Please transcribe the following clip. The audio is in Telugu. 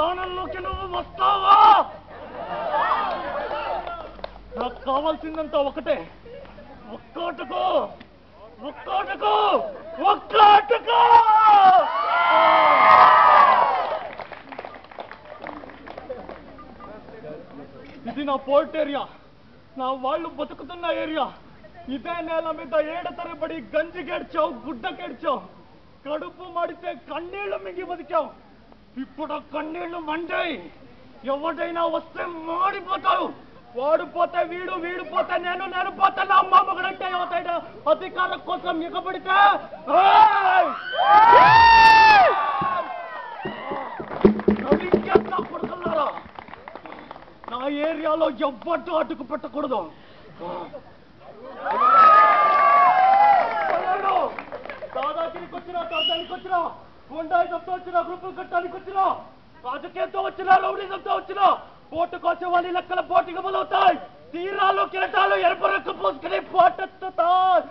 స్థానంలోకి నువ్వు వస్తావా? నాకు కావాల్సిందంతా ఒకటే, ఒక్కోటకు ఒక్కోటకు ఒక్కోటకు. ఇది నా పోర్ట్ ఏరియా, నా వాళ్ళు బతుకుతున్న ఏరియా. ఇదే నేల మీద ఏడతరబడి గంజి గెడ్చావు, గుడ్డ గెడ్చావు, కడుపు మడితే కన్నీళ్లు మింగి బతికావు. ఇప్పుడు కన్నీళ్లు మండాయి. ఎవడైనా వస్తే మాడిపోతావు. వాడు పోతే వీడు, వీడు పోతే నేను, నేను పోతే నా అమ్మ మగడంటే అవుతాడు. అధికారం కోసం ఎగబడితే కొడుకున్నారా, నా ఏరియాలో ఎవ్వట్టు అడ్డుకు పెట్టకూడదు. దాదాగిరికి వచ్చినా, దర్శనానికి వచ్చినా, గుండాయిజంతో వచ్చినా, గ్రూపులు కట్టడానికి వచ్చినా, రాజకీయంతో వచ్చినా, రౌడీజంతో వచ్చినా, ఓటు కోసం వాళ్ళ లెక్కల పోటీగా మొదలవుతాయి. తీరాలు కిరటాలు ఎరుపు రెక్క పోసుకుని పోటెత్తుతాయి.